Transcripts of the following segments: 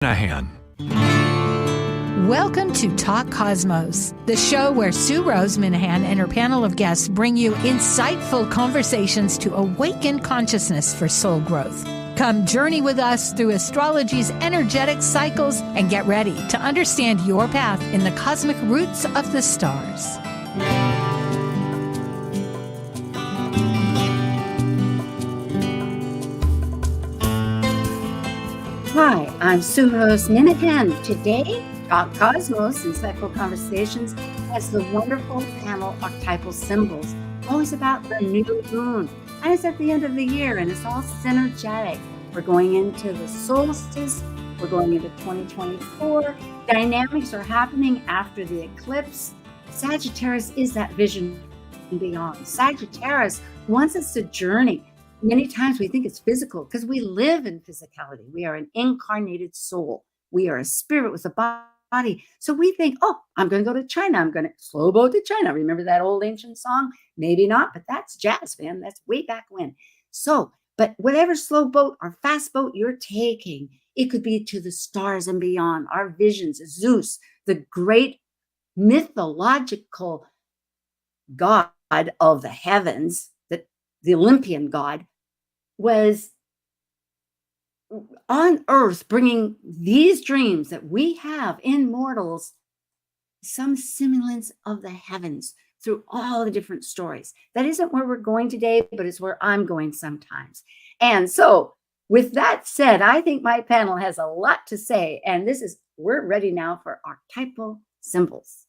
Minahan. Welcome to Talk Cosmos, the show where Sue Minahan and her panel of guests bring you insightful conversations to awaken consciousness for soul growth. Come journey with us through astrology's energetic cycles and get ready to understand your path in the cosmic roots of the stars. Hi, I'm Sue Minahan. Today, Talk Cosmos, Insightful Conversations, has the wonderful panel Archetypal Symbols, always about the new moon. And it's at the end of the year, and it's all synergetic. We're going into the solstice. We're going into 2024. Dynamics are happening after the eclipse. Sagittarius is that vision and beyond. Sagittarius wants us to journey. Many times we think it's physical because we live in physicality. We are an incarnated soul. We are a spirit with a body. So we think, oh, I'm going to go to China. I'm going to slow boat to China. Remember that old ancient song? Maybe not, but that's jazz, man. That's way back when. So, but whatever slow boat or fast boat you're taking, it could be to the stars and beyond. Our visions, Zeus, the great mythological god of the heavens, the Olympian god, was on earth bringing these dreams that we have in mortals, some semblance of the heavens through all the different stories. That isn't where we're going today, but it's where I'm going sometimes. And so with that said, I think my panel has a lot to say, and we're ready now for archetypal symbols.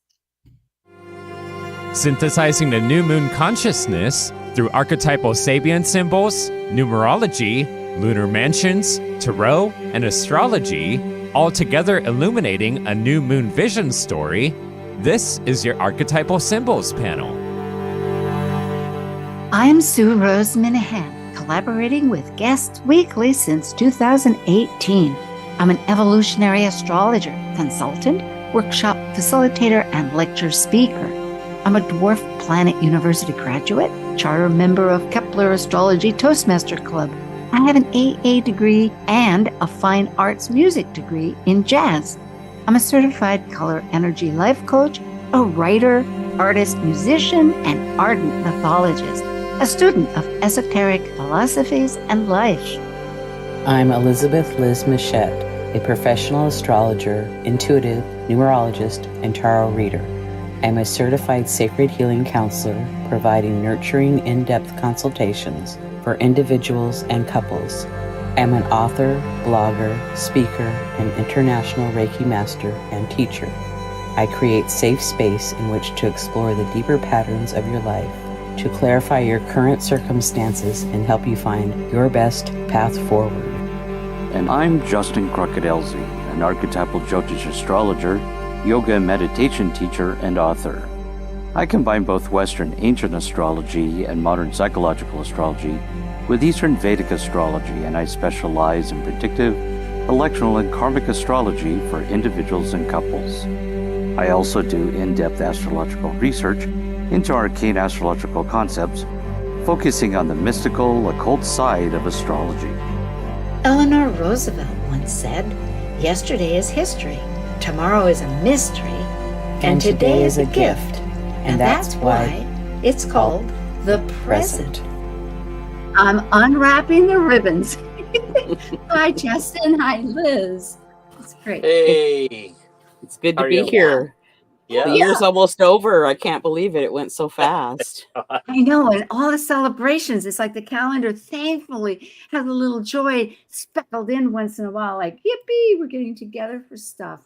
Synthesizing the new moon consciousness through archetypal Sabian symbols, numerology, lunar mansions, tarot, and astrology, all together illuminating a new moon vision story. This is your Archetypal Symbols panel. I'm Sue Minahan, collaborating with guests weekly since 2018. I'm an evolutionary astrologer, consultant, workshop facilitator, and lecture speaker. I'm a Dwarf Planet University graduate, charter member of Kepler Astrology Toastmaster Club. I have an AA degree and a fine arts music degree in jazz. I'm a certified color energy life coach, a writer, artist, musician, and ardent mythologist, a student of esoteric philosophies and life. I'm Elizabeth Liz Machette, a professional astrologer, intuitive, numerologist, and tarot reader. I'm a certified sacred healing counselor, providing nurturing, in-depth consultations for individuals and couples. I'm an author, blogger, speaker, and international Reiki master and teacher. I create safe space in which to explore the deeper patterns of your life, to clarify your current circumstances and help you find your best path forward. And I'm Justin Crocodelsey, an archetypal Jyotish astrologer, yoga and meditation teacher, and author. I combine both Western ancient astrology and modern psychological astrology with Eastern Vedic astrology, and I specialize in predictive, electional, and karmic astrology for individuals and couples. I also do in-depth astrological research into arcane astrological concepts, focusing on the mystical, occult side of astrology. Eleanor Roosevelt once said, "Yesterday is history, tomorrow is a mystery, and today is a gift." And that's why it's called the present. I'm unwrapping the ribbons. Hi, Justin. Hi, Liz. It's great. Hey, It's good to be here. Yeah. The year's almost over. I can't believe it. It went so fast. I know, and all the celebrations, it's like the calendar thankfully has a little joy speckled in once in a while, like, yippee, we're getting together for stuff.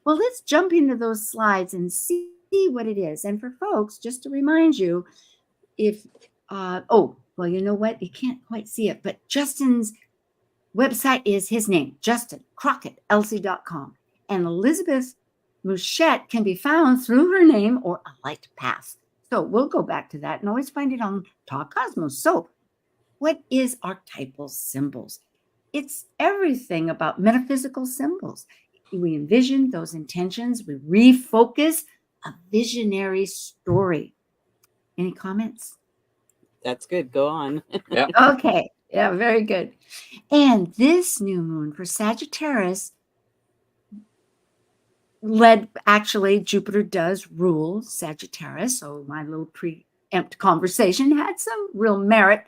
Well, let's jump into those slides and see what it is. And for folks, just to remind you, if, well, you know what? You can't quite see it, but Justin's website is his name, Justin Crockett, LC.com. And Elizabeth Mouchette can be found through her name or a light path. So we'll go back to that and always find it on Talk Cosmos. So what is archetypal symbols? It's everything about metaphysical symbols. We envision those intentions. We refocus a visionary story. Any comments? That's good. Go on. Yeah. Okay. Yeah, very good. And this new moon for Sagittarius actually, Jupiter does rule Sagittarius. So my little preempt conversation had some real merit.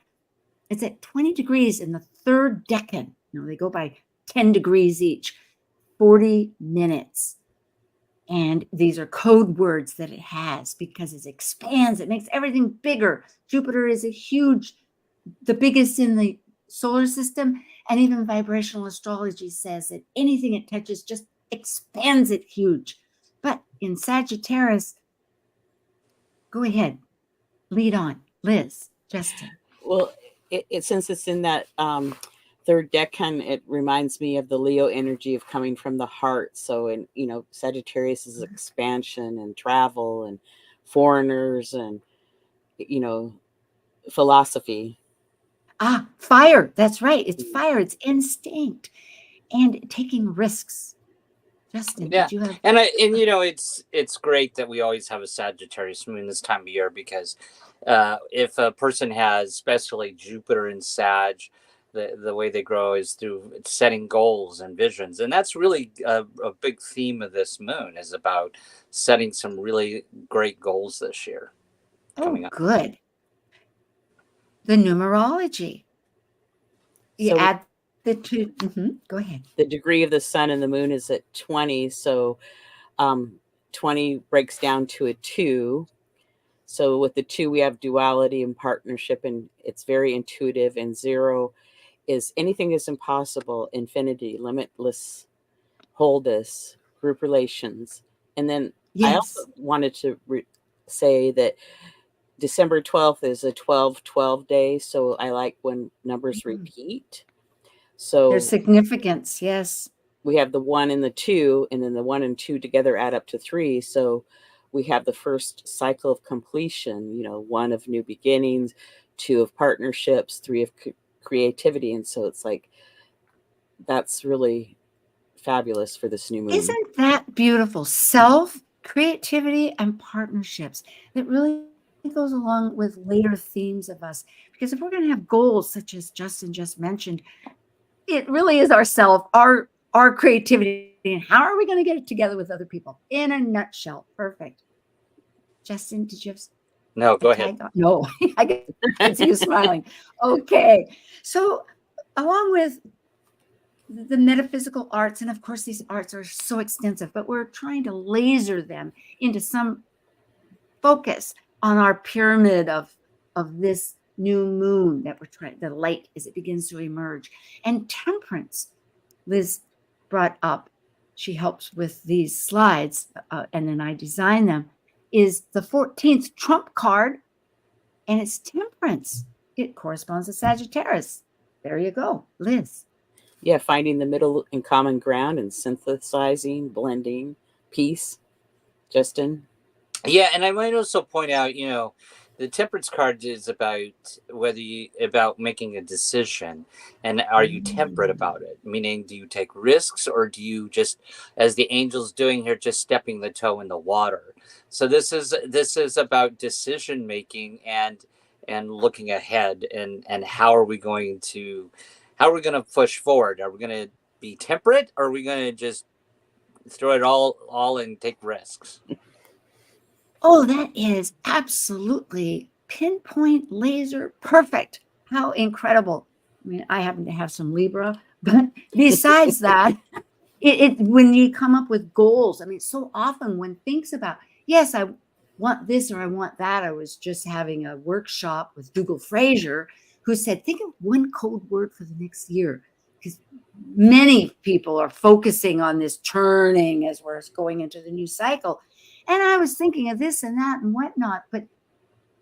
It's at 20 degrees in the third decan. They go by 10 degrees each, 40 minutes. And these are code words that it has because it expands. It makes everything bigger. Jupiter is the biggest in the solar system. And even vibrational astrology says that anything it touches just expands it huge. But in Sagittarius, go ahead, lead on, Liz, Justin. Well, since it's in that third decan, it reminds me of the Leo energy of coming from the heart. So, Sagittarius is expansion and travel and foreigners and, philosophy. Fire. That's right. It's fire. It's instinct and taking risks. Justin, Yeah, did you have? and it's great that we always have a Sagittarius moon this time of year because if a person has, especially Jupiter in Sag, the way they grow is through setting goals and visions, and that's really a big theme of this moon is about setting some really great goals this year coming up. Good. The numerology. You add the two. Go ahead. The degree of the sun and the moon is at 20. So 20 breaks down to a 2. So with the 2, we have duality and partnership, and it's very intuitive. And 0 is anything is impossible, infinity, limitless, wholeness, group relations. And then I also wanted to say that December 12th is a 12-12 day. So I like when numbers repeat. So there's significance. Yes. We have the 1 and the 2, and then the 1 and 2 together add up to 3. So we have the first cycle of completion, 1 of new beginnings, 2 of partnerships, 3 of creativity. And so it's like, that's really fabulous for this new moon. Isn't that beautiful? Self, creativity, and partnerships. That really goes along with later themes of us. Because if we're going to have goals, such as Justin just mentioned, it really is ourself, our creativity, and how are we going to get it together with other people? In a nutshell. Perfect. Justin, did you have? No, go ahead. No, I can see you smiling. Okay. So along with the metaphysical arts, and of course these arts are so extensive, but we're trying to laser them into some focus on our pyramid of this new moon that we're trying, the light as it begins to emerge. And temperance, Liz brought up, she helps with these slides, and then I design them, is the 14th trump card, and it's temperance. It corresponds to Sagittarius. There you go, Liz. Yeah, finding the middle and common ground and synthesizing, blending, peace. Justin? Yeah, and I might also point out, the temperance card is about about making a decision, and are you temperate about it? Meaning, do you take risks, or do you just, as the angel's doing here, just stepping the toe in the water? So this is about decision making and looking ahead, and how are we going to push forward? Are we going to be temperate, or are we going to just throw it all and take risks? Oh, that is absolutely pinpoint laser perfect. How incredible. I mean, I happen to have some Libra, but besides that, it when you come up with goals, I mean, so often one thinks about, yes, I want this or I want that. I was just having a workshop with Dougal Fraser, who said, think of one code word for the next year. Because many people are focusing on this turning as we're going into the new cycle. And I was thinking of this and that and whatnot, but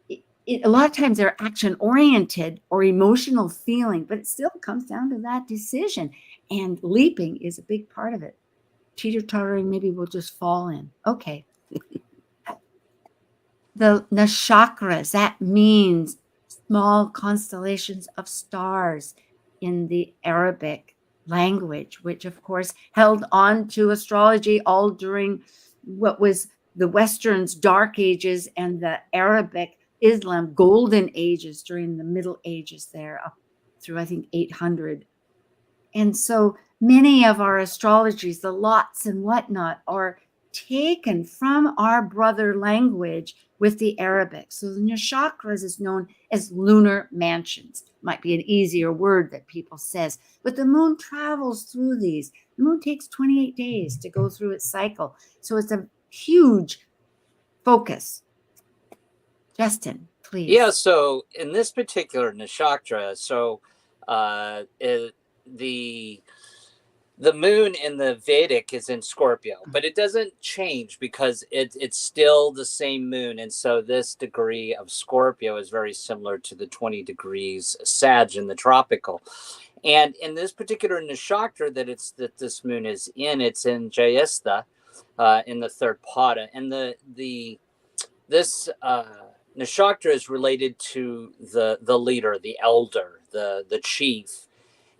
a lot of times they're action-oriented or emotional feeling, but it still comes down to that decision. And leaping is a big part of it. Teeter-tottering, maybe we'll just fall in. Okay. The chakras, that means small constellations of stars in the Arabic language, which of course held on to astrology all during what was the Western's dark ages and the Arabic Islam golden ages during the Middle Ages there up through, I think, 800. And so many of our astrologies, the lots and whatnot, are taken from our brother language with the Arabic. So the chakras is known as lunar mansions. Might be an easier word that people says, but the moon travels through these. The moon takes 28 days to go through its cycle. So it's a huge focus. Justin, please. Yeah, so in this particular nakshatra, the moon in the Vedic is in Scorpio, but it doesn't change because it's still the same moon. And so this degree of Scorpio is very similar to the 20 degrees Sag in the tropical. And in this particular nakshatra that this moon is in, it's in Jayestha, in the third pada. And this nakshatra is related to the leader, the elder, the chief.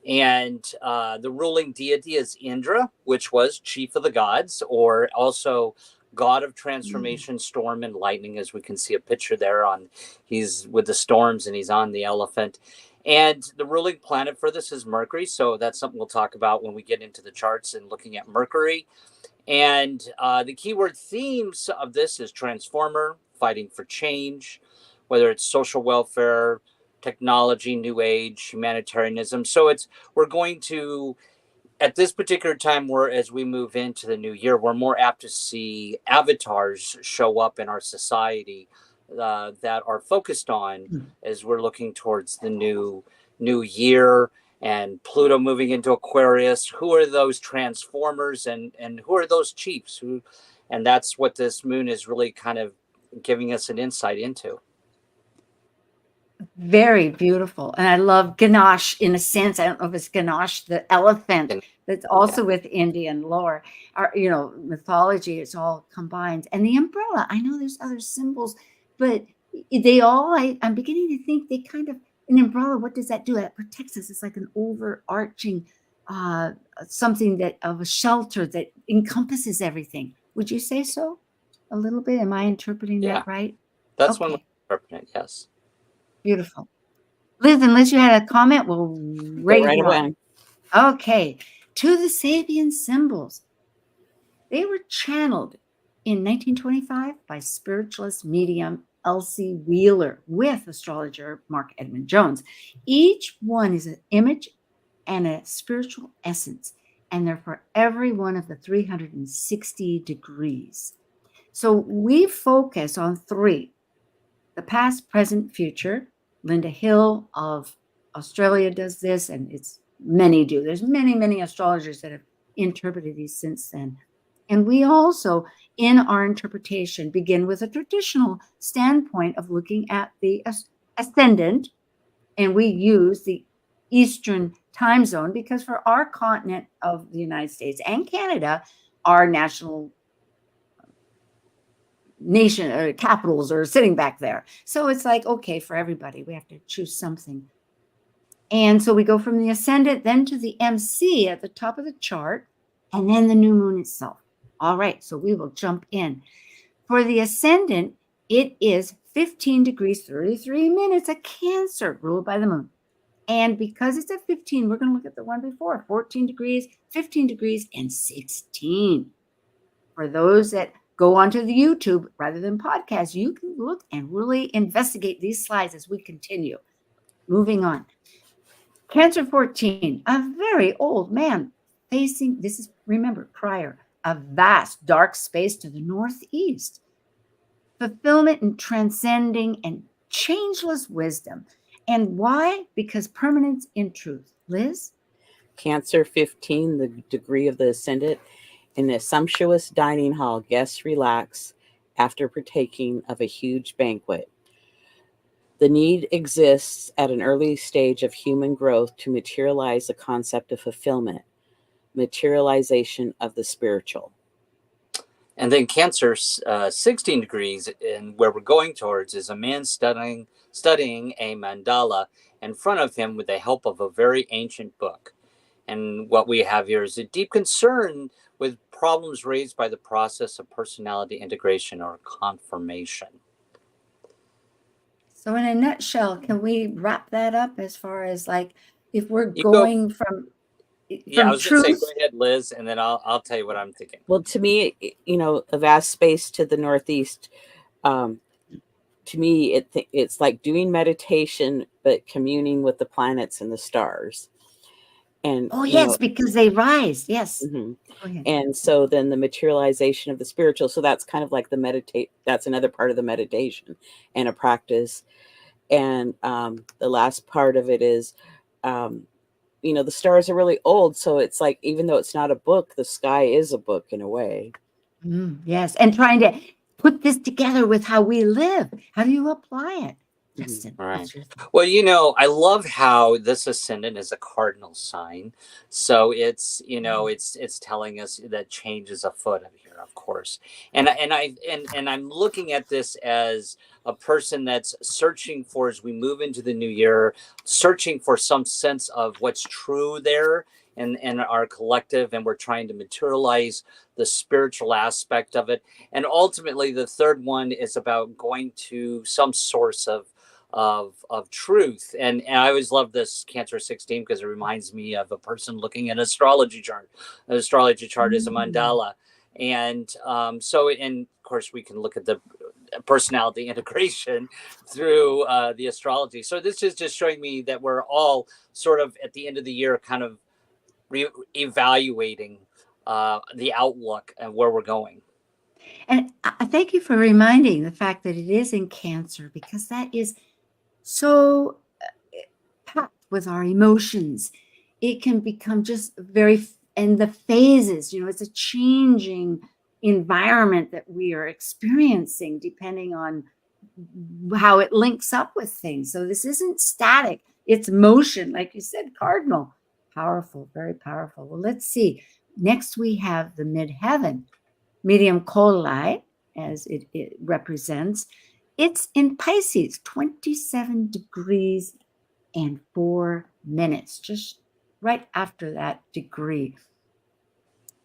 And the ruling deity is Indra, which was chief of the gods, or also god of transformation, storm, and lightning, as we can see a picture there he's with the storms and he's on the elephant. And the ruling planet for this is Mercury. So that's something we'll talk about when we get into the charts and looking at Mercury. And the keyword themes of this is transformer, fighting for change, whether it's social welfare, technology, new age, humanitarianism. So we're going to, at this particular time, as we move into the new year, we're more apt to see avatars show up in our society that are focused on as we're looking towards the new year and Pluto moving into Aquarius. Who are those transformers and who are those chiefs? And that's what this moon is really kind of giving us an insight into. Very beautiful. And I love Ganesh in a sense. I don't know if it's Ganesh, the elephant, that's also with Indian lore, or, mythology. It's all combined. And the umbrella, I know there's other symbols, but they all, I'm beginning to think they kind of, an umbrella, what does that do? It protects us. It's like an overarching something of a shelter that encompasses everything. Would you say so? A little bit? Am I interpreting that right? That's one way to interpret it, yes. Beautiful. Liz, unless you had a comment, we'll right away. Okay. To the Sabian symbols. They were channeled in 1925 by spiritualist medium Elsie Wheeler with astrologer Mark Edmund Jones. Each one is an image and a spiritual essence, and they're for every one of the 360 degrees. So we focus on 3. The past, present, future. Linda Hill of Australia does this, and many do. There's many, many astrologers that have interpreted these since then. And we also, in our interpretation, begin with a traditional standpoint of looking at the ascendant, and we use the Eastern time zone because for our continent of the United States and Canada, our national nation or capitals are sitting back there. So it's like, okay, for everybody, we have to choose something. And so we go from the ascendant, then to the MC at the top of the chart, and then the new moon itself. All right, so we will jump in. For the ascendant, it is 15 degrees, 33 minutes, a Cancer ruled by the moon. And because it's at 15, we're going to look at the one before, 14 degrees, 15 degrees, and 16. For those that go onto the YouTube rather than podcast, you can look and really investigate these slides as we continue. Moving on. Cancer 14, a very old man facing, this is, remember, prior, a vast dark space to the northeast. Fulfillment and transcending and changeless wisdom. And why? Because permanence in truth. Liz? Cancer 15, the degree of the ascendant. In a sumptuous dining hall, guests relax after partaking of a huge banquet. The need exists at an early stage of human growth to materialize the concept of fulfillment, materialization of the spiritual. And then Cancer 16 degrees, and where we're going towards is a man studying a mandala in front of him with the help of a very ancient book. And what we have here is a deep concern with problems raised by the process of personality integration or confirmation. So in a nutshell, can we wrap that up as far as like, if we're going from, Yeah, I from was going to say, truth. go ahead, Liz, and then I'll tell you what I'm thinking. Well, to me, a vast space to the northeast. To me, it's like doing meditation, but communing with the planets and the stars. And Oh, yes, because they rise. Yes. mhm. Go ahead. And so then the materialization of the spiritual. So that's kind of like that's another part of the meditation and a practice. And the last part of it is, the stars are really old. So it's like, even though it's not a book, the sky is a book in a way. Yes. And trying to put this together with how we live. How do you apply it? Justin, Right. what's your thought? Well, I love how this ascendant is a cardinal sign. So it's, it's telling us that change is afoot here, of course. And I'm looking at this as a person that's searching for, as we move into the new year, searching for some sense of what's true there in our collective, and we're trying to materialize the spiritual aspect of it. And ultimately, the third one is about going to some source of truth. And I always love this Cancer 16 because it reminds me of a person looking at an astrology chart. An astrology chart is a mandala. And and of course, we can look at the personality integration through the astrology. So this is just showing me that we're all sort of at the end of the year kind of evaluating the outlook and where we're going. And I thank you for reminding the fact that it is in Cancer, because that is so packed with our emotions. It can become just and the phases, it's a changing environment that we are experiencing depending on how it links up with things. So this isn't static, it's motion, like you said, cardinal. Powerful, very powerful. Well, let's see. Next, we have the midheaven, medium coli, as it represents. It's in Pisces, 27 degrees and 4 minutes, just right after that degree.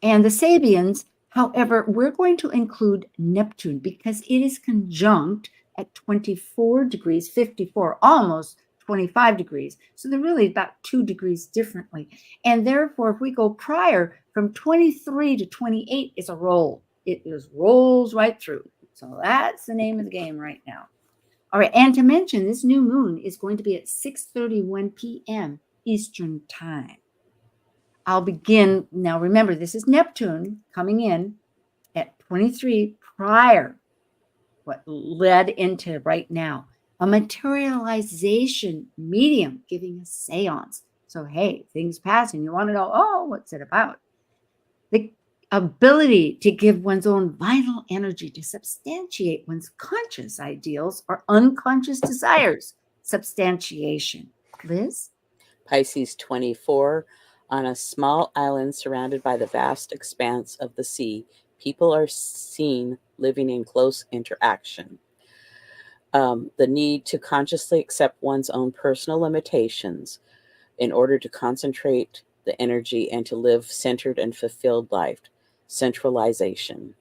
And the Sabians, however, we're going to include Neptune because it is conjunct at 24 degrees, 54, almost 25 degrees. So they're really about 2 degrees differently. And therefore, if we go prior from 23 to 28, it's a roll. It just rolls right through. So that's the name of the game right now. All right. And to mention, this new moon is going to be at 6:31 p.m. Eastern time. I'll begin. Now, remember, this is Neptune coming in at 23 prior, what led into right now. A materialization medium giving a seance. So, hey, things pass and you want to know, what's it about? The ability to give one's own vital energy to substantiate one's conscious ideals or unconscious desires. Substantiation. Liz? Pisces 24. On a small island surrounded by the vast expanse of the sea, people are seen living in close interaction. The need to consciously accept one's own personal limitations in order to concentrate the energy and to live centered and fulfilled life. Centralization.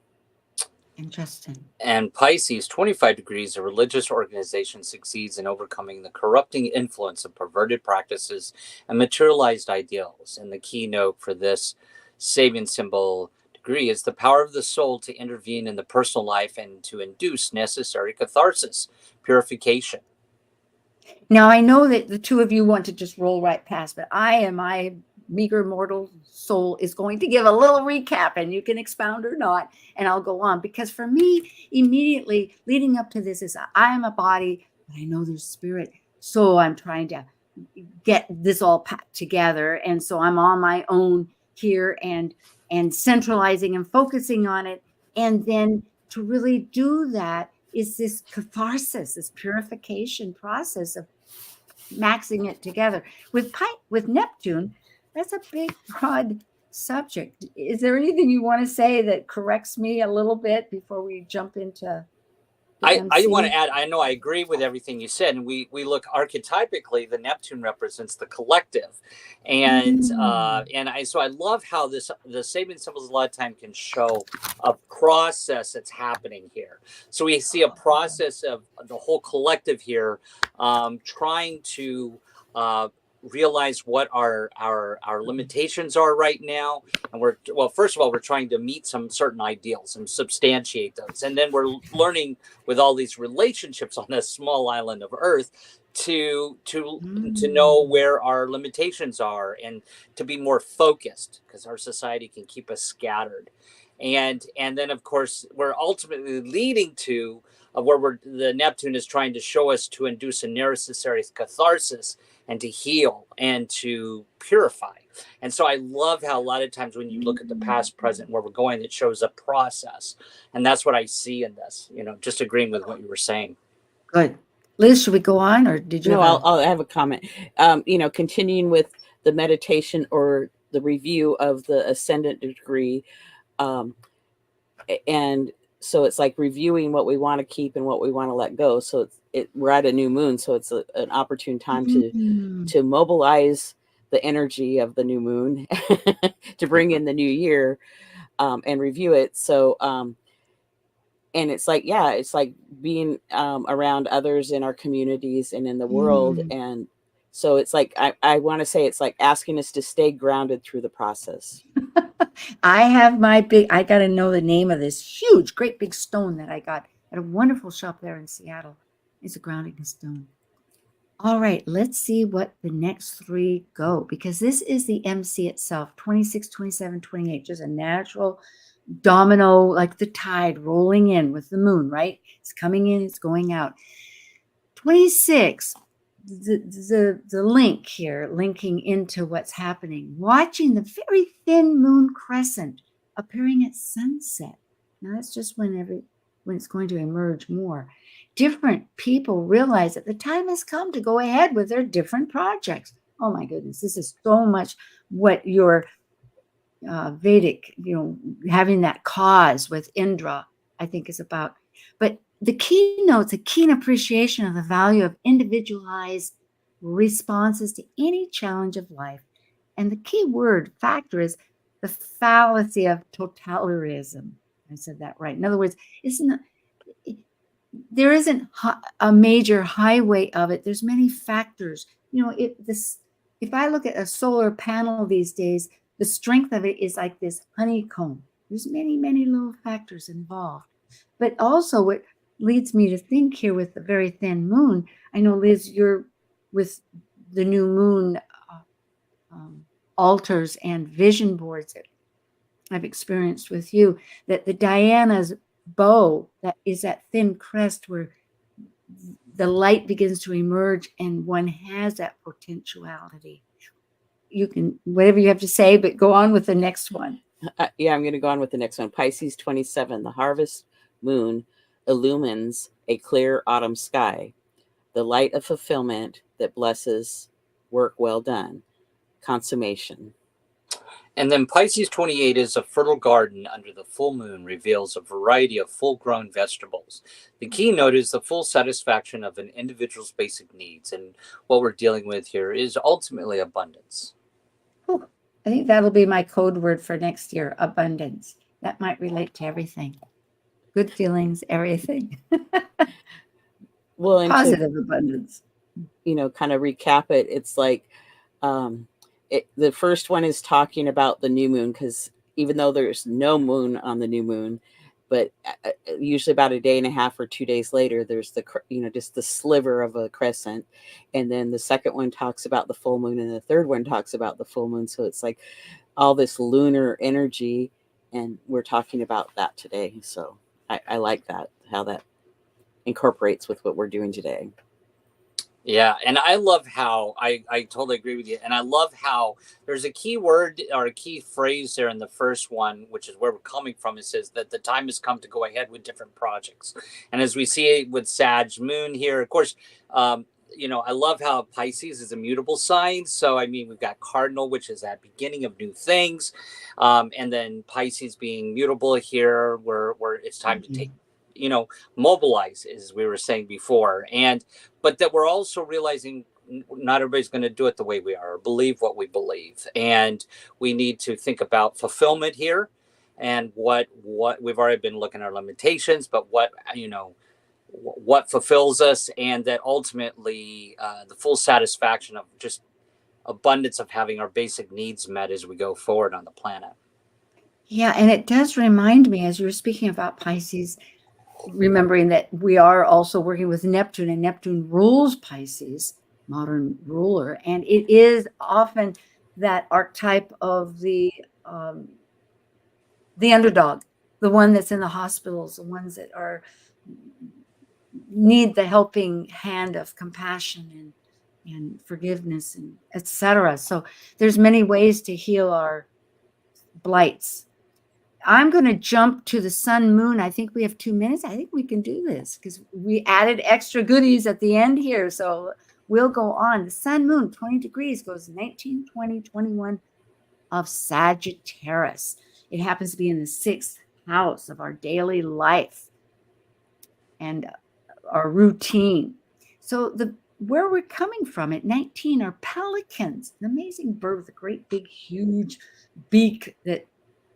Interesting. And Pisces, 25 degrees, a religious organization succeeds in overcoming the corrupting influence of perverted practices and materialized ideals. And the keynote for this Sabian symbol degree is the power of the soul to intervene in the personal life and to induce necessary catharsis, purification. Now, I know that the two of you want to just roll right past, but my meager mortal soul is going to give a little recap, and you can expound or not, and I'll go on. Because for me, immediately leading up to this is I am a body, but I know there's spirit. So I'm trying to get this all packed together. And so I'm on my own here and centralizing and focusing on it. And then to really do that is this catharsis, this purification process of maxing it together. With Neptune, that's a big, broad subject. Is there anything you want to say that corrects me a little bit before we jump into I want to add, I know I agree with everything you said. And we look archetypically, the Neptune represents the collective. And so I love how the Sabian symbols a lot of time can show a process that's happening here. So we see a process of the whole collective here trying to realize what our limitations are right now, and first of all, we're trying to meet some certain ideals and substantiate those, and then we're learning with all these relationships on a small island of Earth to know where our limitations are and to be more focused, because our society can keep us scattered. And then of course we're ultimately leading to where the Neptune is trying to show us to induce a necessary catharsis and to heal and to purify. And so I love how a lot of times when you look at the past, present, where we're going, it shows a process. And that's what I see in this, just agreeing with what you were saying. Good. Liz, should we go on, or did you? No, I'll have a comment. Continuing with the meditation or the review of the ascendant degree. And so it's like reviewing what we want to keep and what we want to let go. So we're at a new moon. So it's an opportune time to mobilize the energy of the new moon to bring in the new year, and review it. So, and it's like, it's like being around others in our communities and in the world. And so it's like, I want to say it's like asking us to stay grounded through the process. I have I got to know the name of this huge, great big stone that I got at a wonderful shop there in Seattle. It's a grounding stone. All right, let's see what the next three go, because this is the MC itself, 26, 27, 28, just a natural domino, like the tide rolling in with the moon, right? It's coming in, it's going out. 26, the link here, linking into what's happening, watching the very thin moon crescent appearing at sunset. Now that's just when it's going to emerge more. Different people realize that the time has come to go ahead with their different projects. Oh my goodness, this is so much what your Vedic, having that cause with Indra, I think is about. But the keynote's a keen appreciation of the value of individualized responses to any challenge of life. And the key word factor is the fallacy of totalitarianism. I said that right. In other words, there isn't a major highway of it. There's many factors. If I look at a solar panel these days, the strength of it is like this honeycomb. There's many, many little factors involved. But also what leads me to think here with the very thin moon, I know, Liz, you're with the new moon altars and vision boards that I've experienced with you, that the Diana's bow, that is that thin crest where the light begins to emerge and one has that potentiality. You can, whatever you have to say, but go on with the next one. I'm going to go on with the next one. Pisces 27, the harvest moon illumines a clear autumn sky, the light of fulfillment that blesses work well done, consummation. And then Pisces 28 is a fertile garden under the full moon, reveals a variety of full-grown vegetables. The keynote is the full satisfaction of an individual's basic needs. And what we're dealing with here is ultimately abundance. Oh, I think that'll be my code word for next year, abundance. That might relate to everything. Good feelings, everything. Well, and positive abundance. Kind of recap it. It's like, the first one is talking about the new moon, because even though there's no moon on the new moon, but usually about a day and a half or 2 days later, there's just the sliver of a crescent. And then the second one talks about the full moon, and the third one talks about the full moon. So it's like all this lunar energy, and we're talking about that today. So I like that, how that incorporates with what we're doing today. Yeah, and I love how, I totally agree with you. And I love how there's a key word or a key phrase there in the first one, which is where we're coming from. It says that the time has come to go ahead with different projects. And as we see it with Sag Moon here, of course, I love how Pisces is a mutable sign. So, we've got Cardinal, which is that beginning of new things. And then Pisces being mutable here, where it's time to take, mobilize, as we were saying before. But that we're also realizing not everybody's going to do it the way we are, or believe what we believe. And we need to think about fulfillment here, and what we've already been looking at our limitations, but what fulfills us, and that ultimately the full satisfaction of just abundance of having our basic needs met as we go forward on the planet. Yeah, and it does remind me, as you were speaking about Pisces, remembering that we are also working with Neptune, and Neptune rules Pisces, modern ruler, and it is often that archetype of the underdog, the one that's in the hospitals, the ones that are need the helping hand of compassion and forgiveness and etc. So there's many ways to heal our blights. I'm going to jump to the sun moon. I think we have 2 minutes. I think we can do this because we added extra goodies at the end here. So we'll go on. The sun moon, 20 degrees, goes 19, 20, 21 of Sagittarius. It happens to be in the 6th house of our daily life and our routine. So where we're coming from at 19 are pelicans, an amazing bird with a great big huge beak that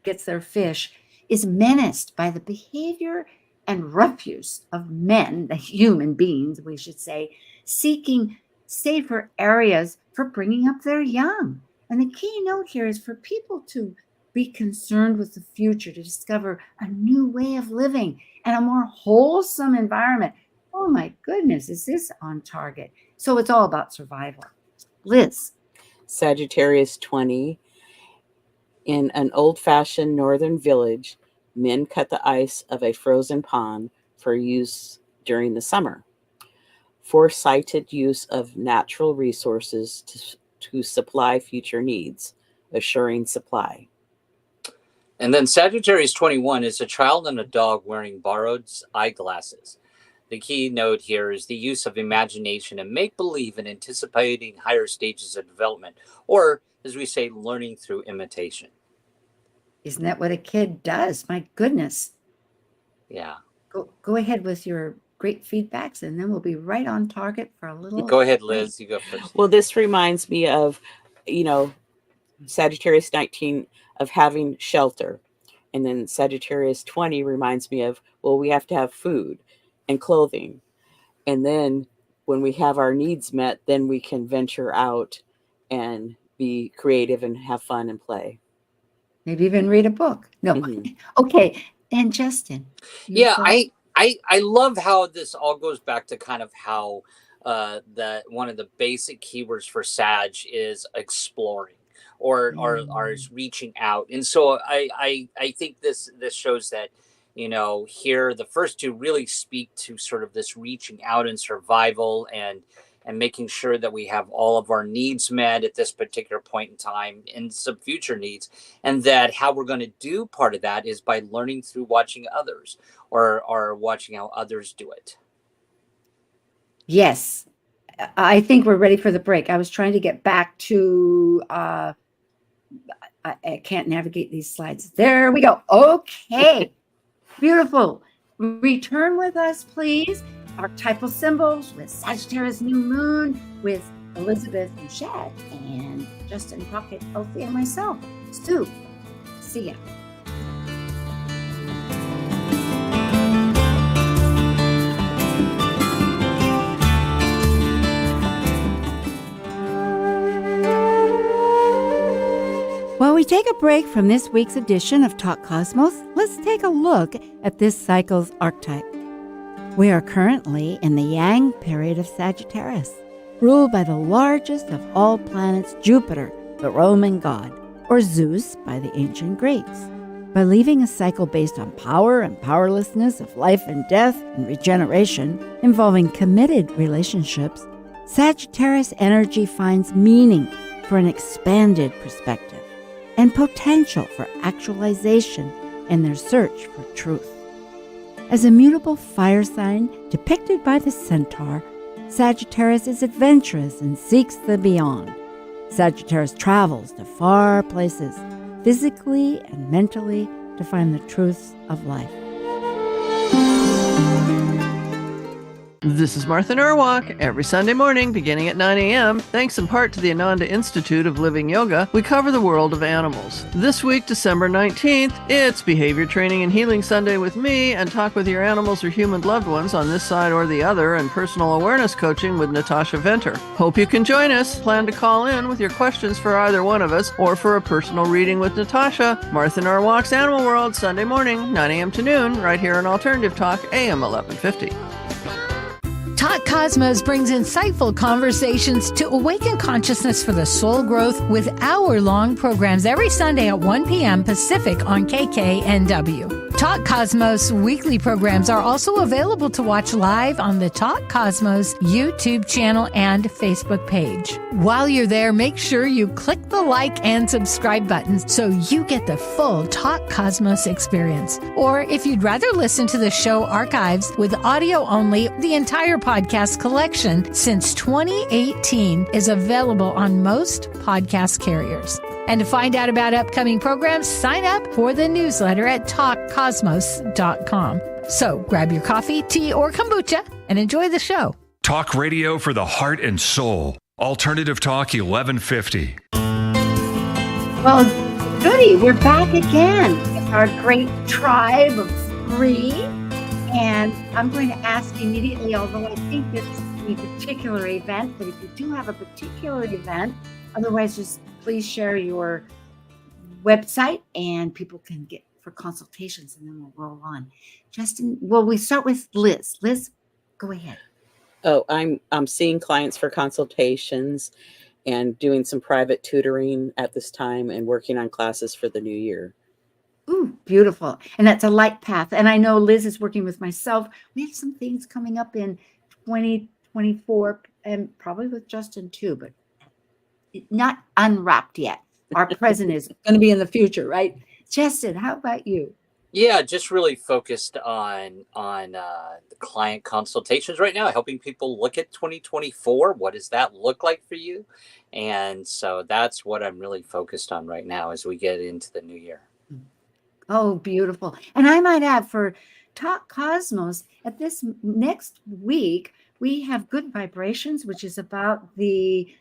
gets their fish, is menaced by the behavior and refuse of men, the human beings, we should say, seeking safer areas for bringing up their young. And the key note here is for people to be concerned with the future, to discover a new way of living and a more wholesome environment. Oh my goodness, is this on target? So it's all about survival. Liz. Sagittarius 20. In an old-fashioned northern village, men cut the ice of a frozen pond for use during the summer. Foresighted use of natural resources to supply future needs, assuring supply. And then Sagittarius 21 is a child and a dog wearing borrowed eyeglasses. The key note here is the use of imagination and make-believe in anticipating higher stages of development, or, as we say, learning through imitation. Isn't that what a kid does? My goodness. Yeah. Go ahead with your great feedbacks, and then we'll be right on target for a little. Go ahead, Liz. You go first. Well, this reminds me of, Sagittarius 19 of having shelter. And then Sagittarius 20 reminds me of, we have to have food and clothing. And then when we have our needs met, then we can venture out and be creative and have fun and play. Maybe even read a book. No. Mm-hmm. Okay. And Justin. Yeah, I love how this all goes back to kind of how one of the basic keywords for Sag is exploring or is reaching out. And so I think this shows that, here the first two really speak to sort of this reaching out and survival and making sure that we have all of our needs met at this particular point in time and some future needs. And that how we're going to do part of that is by learning through watching others or watching how others do it. Yes. I think we're ready for the break. I was trying to get back to, I can't navigate these slides. There we go. Okay. Beautiful. Return with us, please. Archetypal symbols with Sagittarius New Moon with Elizabeth Machette and Justin Crockett, Elsie, and myself, Sue. See ya. While we take a break from this week's edition of Talk Cosmos, let's take a look at this cycle's archetype. We are currently in the Yang period of Sagittarius, ruled by the largest of all planets, Jupiter, the Roman god, or Zeus by the ancient Greeks. By leaving a cycle based on power and powerlessness of life and death and regeneration, involving committed relationships, Sagittarius energy finds meaning for an expanded perspective and potential for actualization in their search for truth. As a mutable fire sign depicted by the centaur, Sagittarius is adventurous and seeks the beyond. Sagittarius travels to far places, physically and mentally, to find the truths of life. This is Martha Norwalk. Every Sunday morning, beginning at 9 a.m., thanks in part to the Ananda Institute of Living Yoga, we cover the world of animals. This week, December 19th, it's Behavior Training and Healing Sunday with me, and Talk with Your Animals or Human Loved Ones on this side or the other, and Personal Awareness Coaching with Natasha Venter. Hope you can join us. Plan to call in with your questions for either one of us, or for a personal reading with Natasha. Martha Norwalk's Animal World, Sunday morning, 9 a.m. to noon, right here on Alternative Talk, AM 1150. Talk Cosmos brings insightful conversations to awaken consciousness for the soul growth with hour-long programs every Sunday at 1 p.m. Pacific on KKNW. Talk Cosmos weekly programs are also available to watch live on the Talk Cosmos YouTube channel and Facebook page. While you're there, make sure you click the like and subscribe buttons so you get the full Talk Cosmos experience. Or if you'd rather listen to the show archives with audio only, the entire podcast collection since 2018 is available on most podcast carriers. And to find out about upcoming programs, sign up for the newsletter at talkcosmos.com. So grab your coffee, tea, or kombucha and enjoy the show. Talk radio for the heart and soul. Alternative Talk 1150. Well, goody, we're back again with our great tribe of 3. And I'm going to ask immediately, although I think this is a particular event, but if you do have a particular event, otherwise just please share your website and people can get for consultations, and then we'll roll on. Justin, well, we start with Liz. Liz, go ahead. Oh, I'm seeing clients for consultations and doing some private tutoring at this time and working on classes for the new year. Ooh, beautiful. And that's a light path. And I know Liz is working with myself. We have some things coming up in 2024 and probably with Justin too, but not unwrapped yet. Our present is going to be in the future, right? Justin, how about you? Yeah, just really focused on the client consultations right now, helping people look at 2024. What does that look like for you? And so that's what I'm really focused on right now as we get into the new year. Oh, beautiful. And I might add for Talk Cosmos, at this next week, we have Good Vibrations, which is about the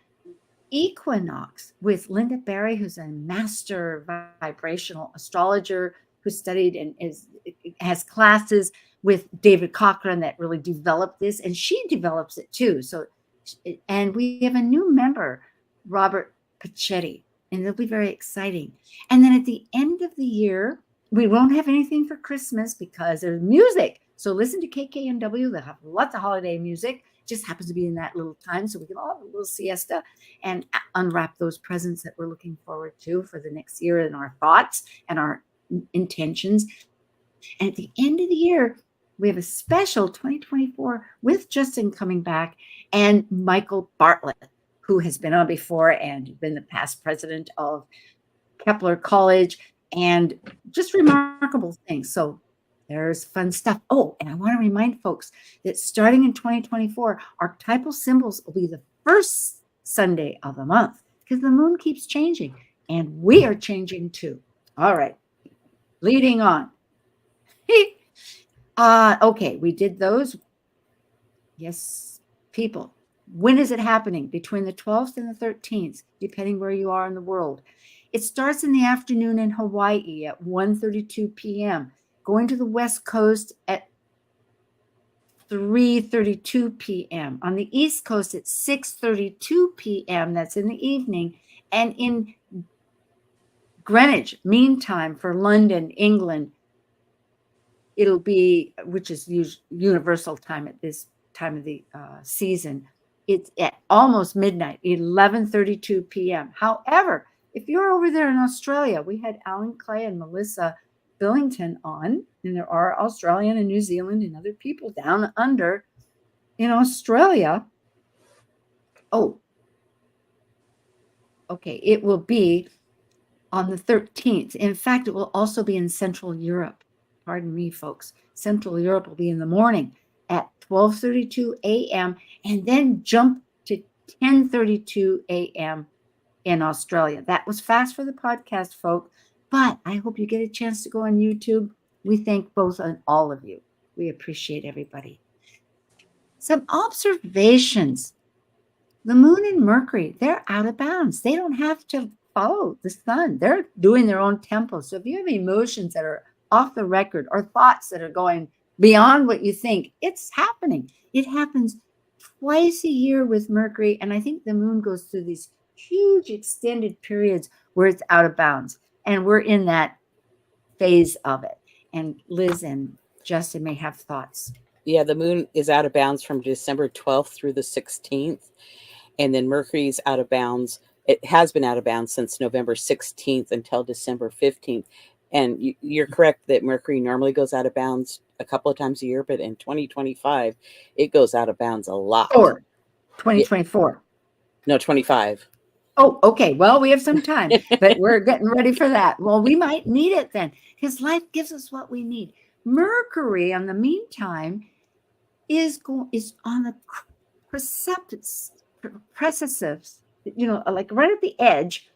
equinox with Linda Berry, who's a master vibrational astrologer who studied and has classes with David Cochran that really developed this, and she develops it too. So, and we have a new member, Robert Pachetti, and it'll be very exciting. And then at the end of the year, we won't have anything for Christmas because there's music. So listen to KKNW. They'll have lots of holiday music. Just happens to be in that little time, so we can all have a little siesta and unwrap those presents that we're looking forward to for the next year and our thoughts and our intentions. And at the end of the year, we have a special 2024 with Justin coming back and Michael Bartlett, who has been on before and been the past president of Kepler College and just remarkable things. So there's fun stuff. Oh, and I want to remind folks that starting in 2024, archetypal symbols will be the first Sunday of the month because the moon keeps changing and we are changing too. All right, leading on. Okay, we did those. Yes, people. When is it happening? Between the 12th and the 13th, depending where you are in the world. It starts in the afternoon in Hawaii at 1:32 p.m., going to the West Coast at 3:32 p.m. On the East Coast at 6:32 p.m., that's in the evening, and in Greenwich Mean Time for London, England, it'll be, which is universal time at this time of the season, it's at almost midnight, 11:32 p.m. However, if you're over there in Australia, we had Alan Clay and Melissa Billington on, and there are Australian and New Zealand and other people down under in Australia. Oh, okay. It will be on the 13th. In fact, it will also be in Central Europe. Pardon me, folks. Central Europe will be in the morning at 12:32 a.m. and then jump to 10:32 a.m. in Australia. That was fast for the podcast, folks. But I hope you get a chance to go on YouTube. We thank both and all of you. We appreciate everybody. Some observations. The moon and Mercury, they're out of bounds. They don't have to follow the sun. They're doing their own tempo. So if you have emotions that are off the record or thoughts that are going beyond what you think, it's happening. It happens twice a year with Mercury. And I think the moon goes through these huge extended periods where it's out of bounds. And we're in that phase of it. And Liz and Justin may have thoughts. Yeah, the moon is out of bounds from December 12th through the 16th. And then Mercury's out of bounds. It has been out of bounds since November 16th until December 15th. And you're correct that Mercury normally goes out of bounds a couple of times a year, but in 2025, it goes out of bounds a lot. Or 2024. No, 25. Oh, okay. Well, we have some time, but we're getting ready for that. Well, we might need it then, because life gives us what we need. Mercury, in the meantime, is on the precipice, like right at the edge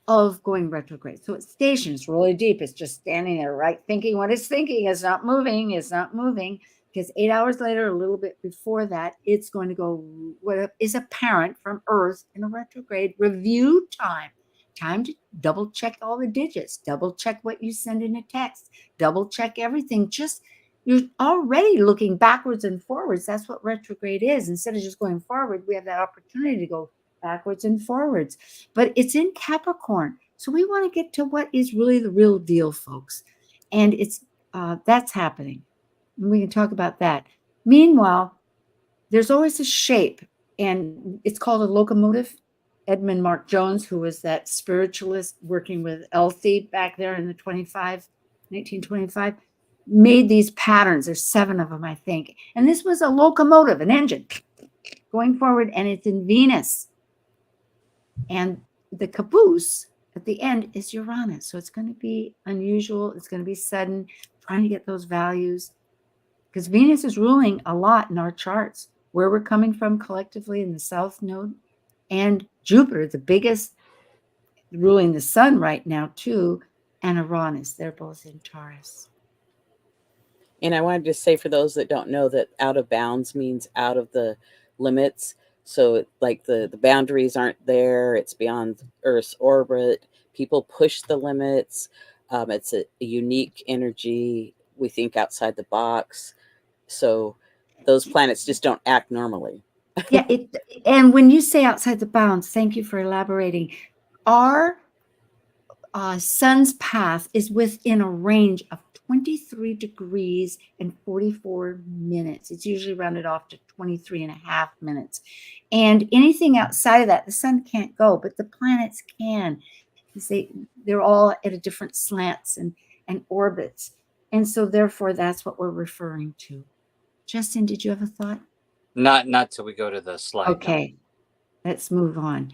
of going retrograde. So it's stations really deep. It's just standing there, right? Thinking what it's thinking. It's not moving. It's not moving. Because 8 hours later, a little bit before that, it's going to go what is apparent from Earth in a retrograde review time. Time to double check all the digits, double check what you send in a text, double check everything. Just you're already looking backwards and forwards. That's what retrograde is. Instead of just going forward, we have that opportunity to go backwards and forwards. But it's in Capricorn. So we want to get to what is really the real deal, folks. And it's that's happening. And we can talk about that. Meanwhile, there's always a shape, and it's called a locomotive. Edmund Mark Jones, who was that spiritualist working with Elsie back there in the 1925, made these patterns. There's 7 of them, I think. And this was a locomotive, an engine going forward, and it's in Venus. And the caboose at the end is Uranus. So it's going to be unusual. It's going to be sudden, trying to get those values. Because Venus is ruling a lot in our charts, where we're coming from collectively in the South Node. And Jupiter, the biggest, ruling the sun right now too, and Uranus. They're both in Taurus. And I wanted to say, for those that don't know, that out of bounds means out of the limits. So like the boundaries aren't there. It's beyond Earth's orbit. People push the limits. It's a unique energy. We think outside the box. So those planets just don't act normally. Yeah. And when you say outside the bounds, thank you for elaborating. Our sun's path is within a range of 23 degrees and 44 minutes. It's usually rounded off to 23 and a half minutes. And anything outside of that, the sun can't go, but the planets can. They're all at a different slants and orbits. And so therefore, that's what we're referring to. Justin, did you have a thought? Not till we go to the slide. Okay, let's move on.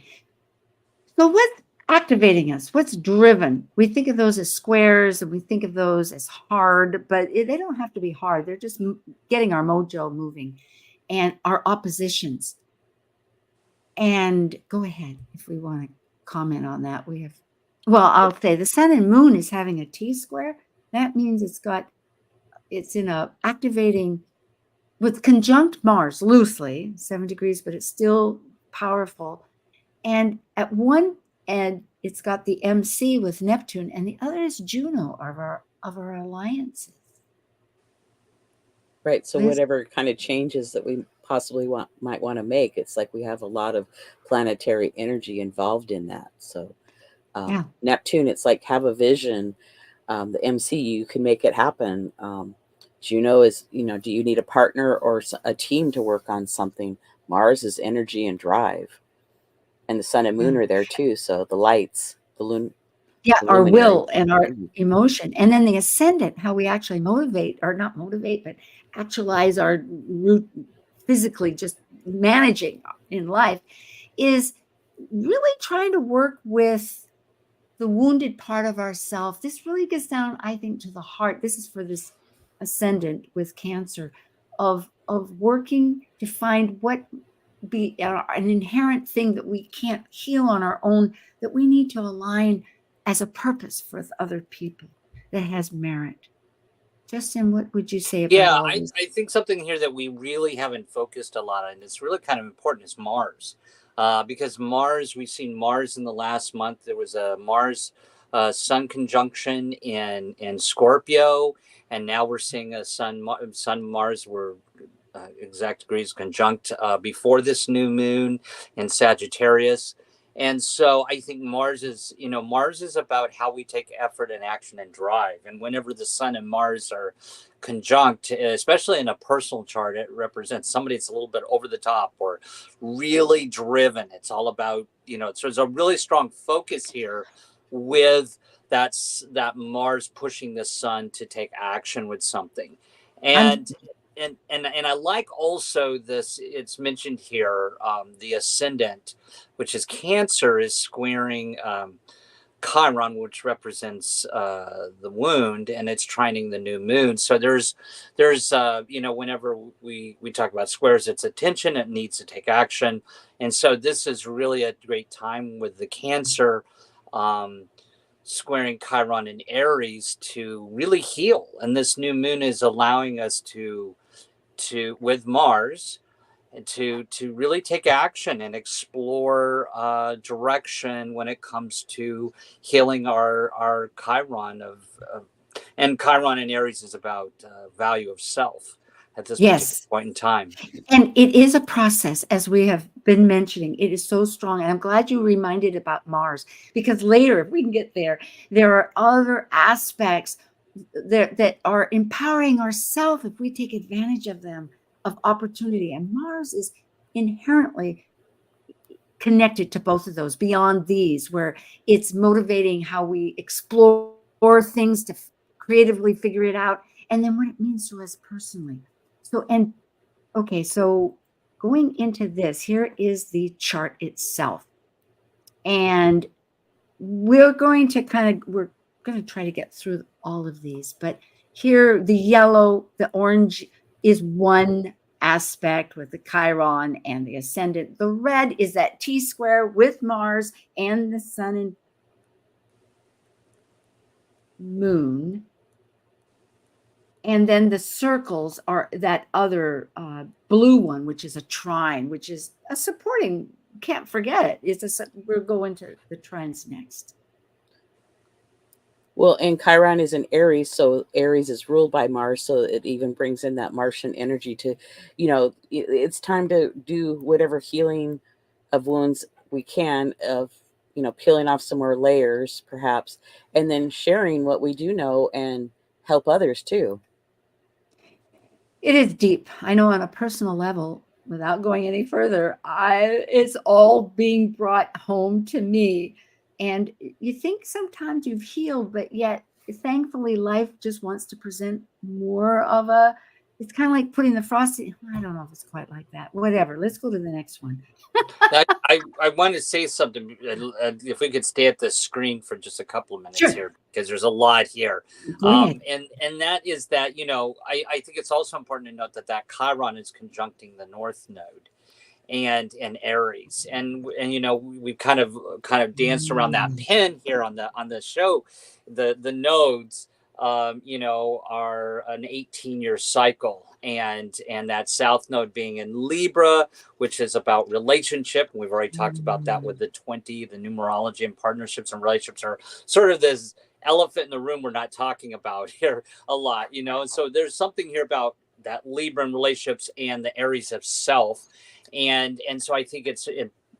So what's activating us? What's driven? We think of those as squares and we think of those as hard, but they don't have to be hard. They're just getting our mojo moving and our oppositions. And go ahead if we want to comment on that. I'll say the sun and moon is having a T-square. That means it's in a activating with conjunct Mars loosely, 7 degrees, but it's still powerful. And at one end, it's got the MC with Neptune, and the other is Juno of our alliances. Right. So whatever kind of changes that we possibly might want to make, it's like we have a lot of planetary energy involved in that. So Neptune, it's like have a vision. The MC, you can make it happen. Juno is, do you need a partner or a team to work on something? Mars is energy and drive. And the sun and moon are there too. So the lights, the moon. Yeah, our will and our emotion. And then the ascendant, how we actually but actualize our root physically, just managing in life, is really trying to work with the wounded part of ourself. This really gets down, I think, to the heart. This is for this ascendant with Cancer, of working to find what be an inherent thing that we can't heal on our own, that we need to align as a purpose for other people that has merit. Justin, what would you say about Yeah, all this? I think something here that we really haven't focused a lot on, and it's really kind of important, is Mars. Because Mars, we've seen Mars in the last month. There was a Mars Sun conjunction in Scorpio, and now we're seeing a Sun Mars were exact degrees conjunct before this new moon in Sagittarius. And so I think Mars is about how we take effort and action and drive. And whenever the Sun and Mars are conjunct, especially in a personal chart, it represents somebody that's a little bit over the top or really driven. It's all about, so there's a really strong focus here with that Mars pushing the Sun to take action with something. And I like also this, it's mentioned here, the ascendant, which is Cancer, is squaring Chiron, which represents the wound, and it's trining the new moon. So there's whenever we talk about squares, it's attention, it needs to take action. And so this is really a great time with the Cancer squaring Chiron in Aries to really heal. And this new moon is allowing us to with Mars to really take action and explore direction when it comes to healing our Chiron and Chiron in Aries is about value of self at this particular point in time. And it is a process, as we have been mentioning. It is so strong. And I'm glad you reminded about Mars, because later, if we can get there are other aspects that are empowering ourselves if we take advantage of them, of opportunity. And Mars is inherently connected to both of those, beyond these, where it's motivating how we explore things to creatively figure it out, and then what it means to us personally. So going into this, here is the chart itself. And we're going to try to get through all of these, but here the yellow, the orange is one aspect with the Chiron and the ascendant. The red is that T-square with Mars and the Sun and Moon. And then the circles are that other blue one, which is a trine, which is a supporting, can't forget it. We'll go into the trines next. Well, and Chiron is in Aries, so Aries is ruled by Mars, so it even brings in that Martian energy to, it's time to do whatever healing of wounds we can, of, peeling off some more layers, perhaps, and then sharing what we do know and help others too. It is deep. I know on a personal level, without going any further, it's all being brought home to me. And you think sometimes you've healed, but yet thankfully life just wants to present more of it's kind of like putting the frosting. I don't know if it's quite like that. Whatever. Let's go to the next one. I want to say something. If we could stay at the screen for just a couple of minutes here, because there's a lot here. And that is that, I think it's also important to note that Chiron is conjuncting the North Node and Aries, and we've kind of danced around that pin here on the show. The nodes are an 18-year cycle, and that South Node being in Libra, which is about relationship. We've already talked about that with the 20. The numerology and partnerships and relationships are sort of this elephant in the room we're not talking about here a lot, and so there's something here about that Libra and relationships and the Aries of self. And so I think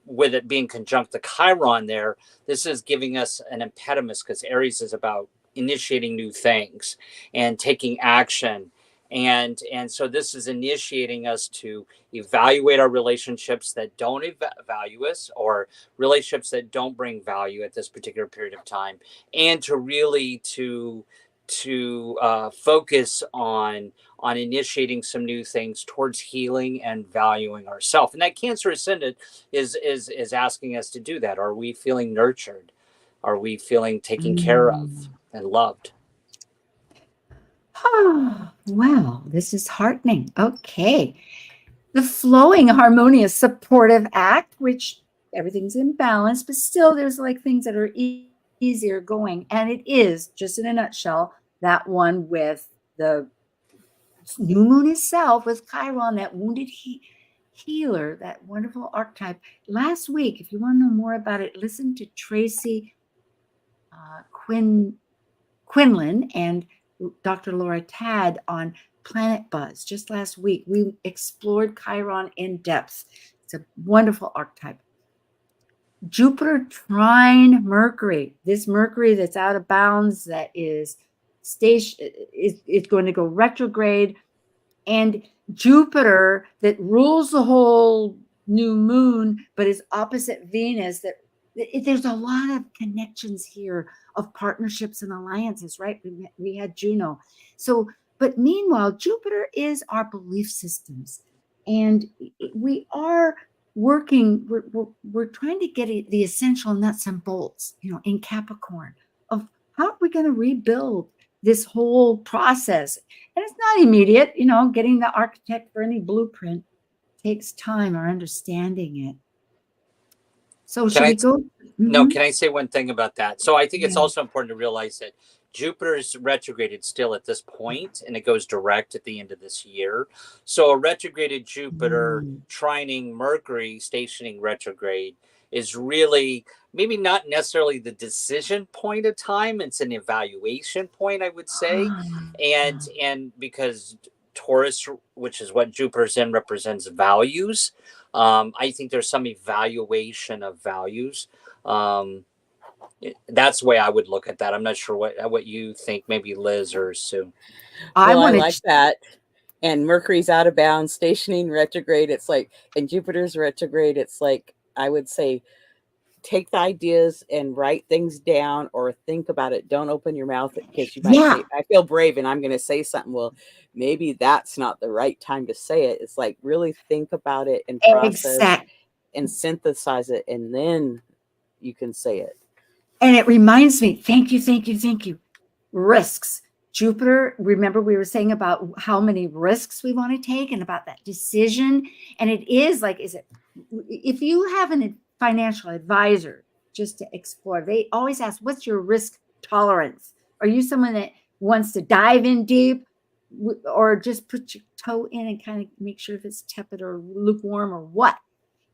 with it being conjunct the Chiron there, this is giving us an impetus, because Aries is about initiating new things and taking action. And so this is initiating us to evaluate our relationships that don't value us, or relationships that don't bring value at this particular period of time, and to really to focus on initiating some new things towards healing and valuing ourselves. And that Cancer ascendant is asking us to do that. Are we feeling nurtured? Are we feeling taken care of and loved? Oh, wow, this is heartening. Okay. The flowing, harmonious, supportive act, which everything's in balance, but still there's like things that are easier going. And it is, just in a nutshell, that one with the new moon itself with Chiron, that wounded healer, that wonderful archetype. Last week, if you want to know more about it, listen to Tracy Quinlan and Dr. Laura Tad on Planet Buzz. Just last week, we explored Chiron in depth. It's a wonderful archetype. Jupiter trine Mercury. This Mercury that's out of bounds, that is going to go retrograde. And Jupiter that rules the whole new moon, but is opposite Venus. There's a lot of connections here of partnerships and alliances, right? We had Juno. So, but meanwhile, Jupiter is our belief systems. And we are working, we're trying to get the essential nuts and bolts, in Capricorn, of how are we going to rebuild this whole process. And it's not immediate, getting the architect for any blueprint takes time, or understanding it. So should we go? No, can I say one thing about that? So I think it's also important to realize that Jupiter is retrograded still at this point, and it goes direct at the end of this year. So a retrograded Jupiter trining Mercury, stationing retrograde, is really maybe not necessarily the decision point of time. It's an evaluation point, I would say. And because Taurus, which is what Jupiter's in, represents values. I think there's some evaluation of values. That's the way I would look at that. I'm not sure what you think, maybe Liz or Sue. I like that. And Mercury's out of bounds, stationing retrograde. It's like, and Jupiter's retrograde. It's like, I would say, take the ideas and write things down, or think about it. Don't open your mouth, because you might say, I feel brave and I'm going to say something. Well, maybe that's not the right time to say it. It's like, really think about it and process and synthesize it, and then you can say it. And it reminds me, thank you. Risks. Jupiter, remember we were saying about how many risks we want to take and about that decision. And it is like, if you have a financial advisor, just to explore, they always ask, what's your risk tolerance? Are you someone that wants to dive in deep, or just put your toe in and kind of make sure if it's tepid or lukewarm or what?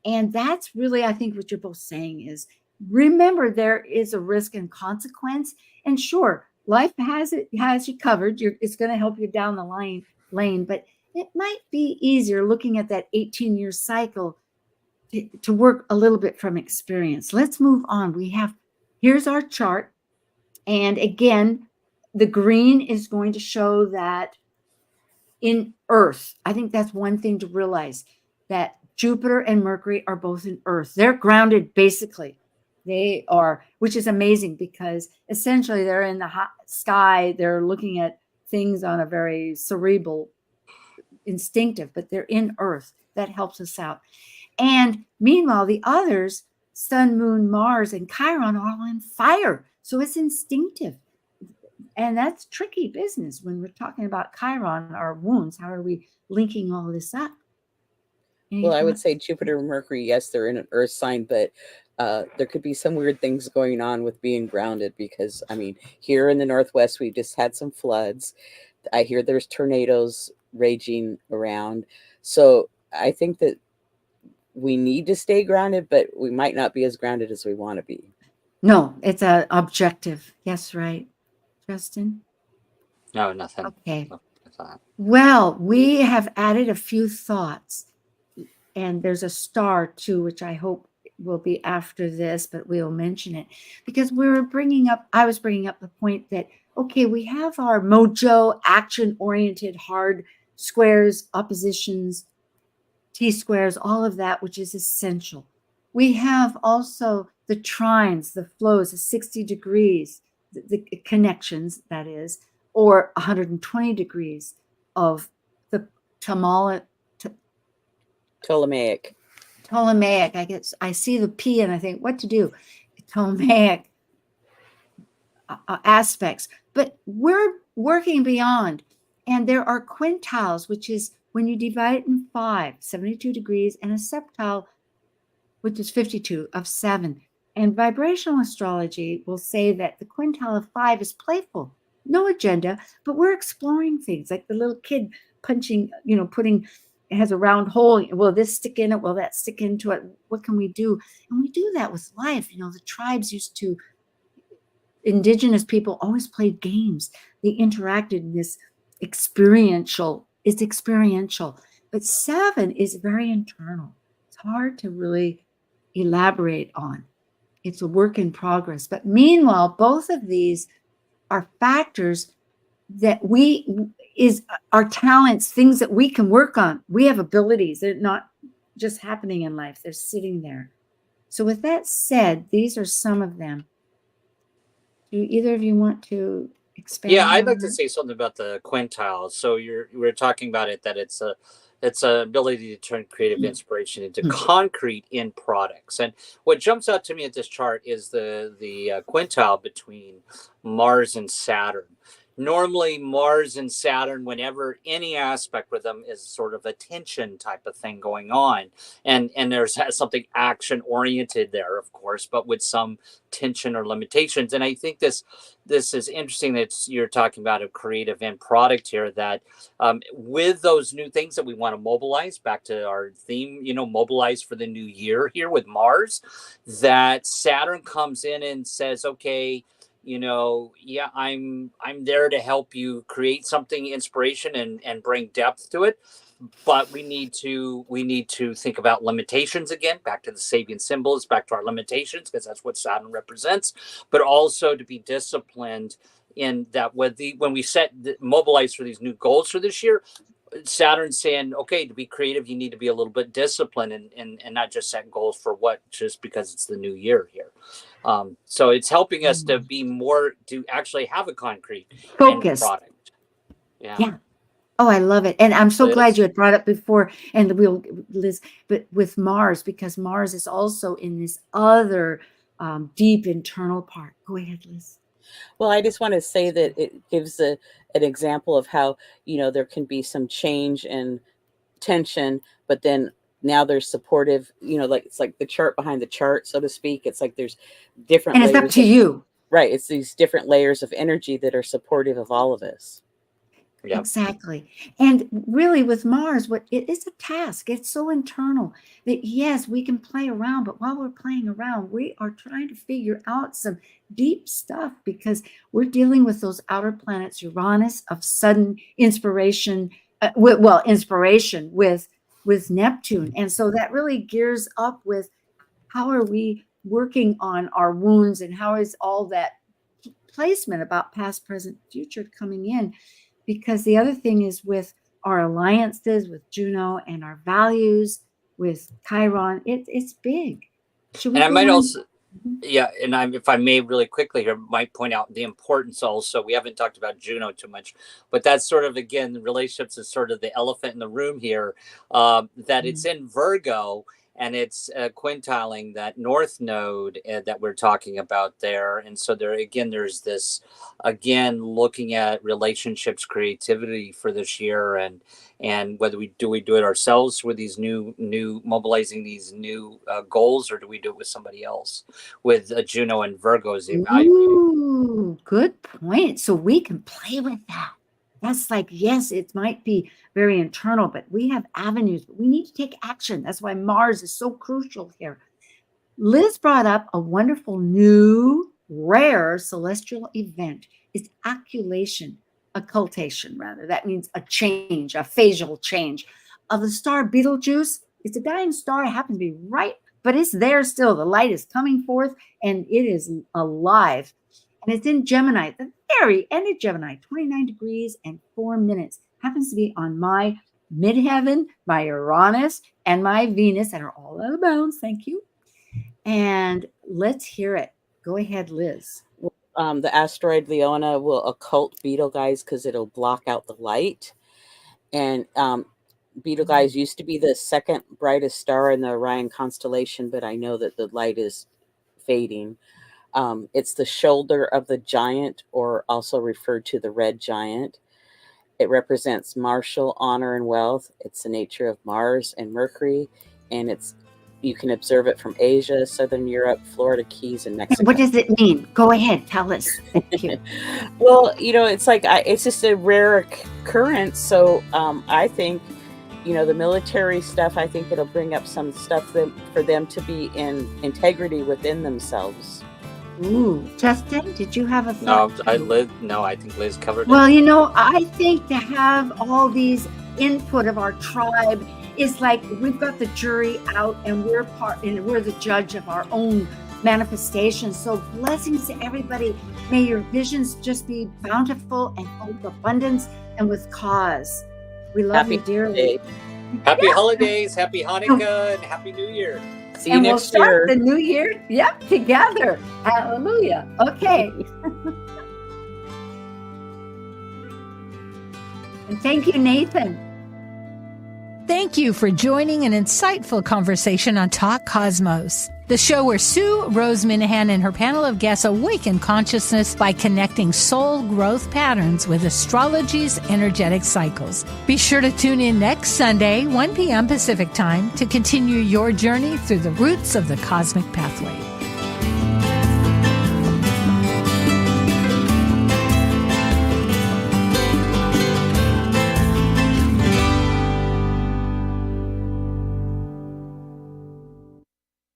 And that's really, I think, what you're both saying is, remember, there is a risk and consequence. And sure, life has you covered. It's going to help you down the lane, but it might be easier looking at that 18-year cycle to work a little bit from experience. Let's move on. Here's our chart. And again, the green is going to show that in Earth. I think that's one thing to realize, that Jupiter and Mercury are both in Earth. They're grounded, basically. They are, which is amazing, because essentially they're in the hot sky. They're looking at things on a very cerebral, instinctive, but they're in Earth. That helps us out. And meanwhile, the others, Sun, Moon, Mars, and Chiron, are all in fire. So it's instinctive. And that's tricky business when we're talking about Chiron, our wounds. How are we linking all this up? Well, I would say Jupiter and Mercury, yes, they're in an Earth sign, but there could be some weird things going on with being grounded, because, I mean, here in the Northwest, we just had some floods. I hear there's tornadoes raging around. So I think that we need to stay grounded, but we might not be as grounded as we want to be. No, it's an objective. Yes, right. Justin? No, nothing. Okay. No, well, we have added a few thoughts, and there's a star too, which I hope will be after this, but we'll mention it, because I was bringing up the point that, okay, we have our mojo, action-oriented, hard squares, oppositions, T-squares, all of that, which is essential. We have also the trines, the flows, the 60 degrees, the connections, that is, or 120 degrees of the Ptolemaic. I guess I see the P and I think, what to do? Ptolemaic aspects. But we're working beyond. And there are quintiles, which is when you divide it in 5, 72 degrees, and a septile, which is 52 of 7. And vibrational astrology will say that the quintile of 5 is playful. no agenda, but we're exploring things like the little kid punching, putting, it has a round hole. Will this stick in it? Will that stick into it? What can we do? And we do that with life. The tribes indigenous people always played games. They interacted in this experiential. It's experiential. But 7 is very internal. It's hard to really elaborate on. It's a work in progress. But meanwhile, both of these are factors that our talents, things that we can work on. We have abilities. They're not just happening in life. They're sitting there. So with that said, these are some of them. Do either of you want to expand? Yeah, I'd like to say something about the quintile. So we're talking about it, that it's a ability to turn creative inspiration into concrete in products. And what jumps out to me at this chart is the quintile between Mars and Saturn. Normally, Mars and Saturn, whenever any aspect with them is sort of a tension type of thing going on. And there's something action oriented there, of course, but with some tension or limitations. And I think this is interesting that you're talking about a creative end product here, that with those new things that we want to mobilize, back to our theme, mobilize for the new year here with Mars, that Saturn comes in and says, okay, yeah, I'm there to help you create something, inspiration, and bring depth to it. But we need to think about limitations again, back to the Sabian symbols, back to our limitations, because that's what Saturn represents, but also to be disciplined in that when we mobilize for these new goals for this year, Saturn's saying, okay, to be creative, you need to be a little bit disciplined and not just set goals for just because it's the new year here. So it's helping us to be more, to actually have a concrete focus product. Yeah. Oh, I love it. And I'm so glad you had brought up before, and Liz, but with Mars, because Mars is also in this other deep internal part. Go ahead, Liz. Well, I just want to say that it gives an example of how, there can be some change and tension, but then now there's supportive, it's like the chart behind the chart, so to speak. It's like there's different layers. And it's up to you. Right. It's these different layers of energy that are supportive of all of us. Yep. Exactly. And really with Mars, it is a task. It's so internal that yes, we can play around, but while we're playing around, we are trying to figure out some deep stuff, because we're dealing with those outer planets, Uranus, of sudden inspiration, inspiration with Neptune. And so that really gears up with how are we working on our wounds, and how is all that placement about past, present, future coming in. Because the other thing is with our alliances with Juno and our values with Chiron, it's big. And I might also, if I may really quickly here, might point out the importance also. We haven't talked about Juno too much, but that's sort of, again, the relationships is sort of the elephant in the room here, that it's in Virgo. And it's quintiling that north node that we're talking about there. And so there's this, again, looking at relationships, creativity for this year, and whether we do it ourselves with these new mobilizing these new goals, or do we do it with somebody else, with Juno and Virgo as the evaluating. Ooh, good point. So we can play with that. That's like, yes, it might be very internal, but we have avenues, but we need to take action. That's why Mars is so crucial here. Liz brought up a wonderful new, rare celestial event. It's occultation rather. That means a change, a phasal change of the star Betelgeuse. It's a dying star. It happens to be right, but it's there still. The light is coming forth and it is alive. And it's in Gemini, the very end of Gemini, 29 degrees and 4 minutes. Happens to be on my midheaven, my Uranus, and my Venus, that are all out of bounds. Thank you. And let's hear it. Go ahead, Liz. The asteroid Leona will occult Betelgeuse because it'll block out the light. And Betelgeuse used to be the second brightest star in the Orion constellation, but I know that the light is fading. It's the shoulder of the giant, or also referred to the red giant. It represents martial honor and wealth. It's the nature of Mars and Mercury, and it's, You can observe it from Asia, Southern Europe, Florida Keys, and Mexico. What does it mean? Go ahead, tell us. Thank you. Well, it's like it's just a rare occurrence. So I think, the military stuff, I think it'll bring up some stuff for them to be in integrity within themselves. Ooh, Justin, did you have a thought? I think Liz covered it. Well, I think to have all these input of our tribe is like we've got the jury out and we're the judge of our own manifestation. So blessings to everybody. May your visions just be bountiful and full of abundance and with cause. We love you dearly. Happy holidays, happy Hanukkah, and happy New Year. See you next year. We'll start the new year, together. Hallelujah. Okay. And thank you, Nathan. Thank you for joining an insightful conversation on Talk Cosmos, the show where Sue Rose Minahan and her panel of guests awaken consciousness by connecting soul growth patterns with astrology's energetic cycles. Be sure to tune in next Sunday, 1 p.m. Pacific Time, to continue your journey through the roots of the cosmic pathway.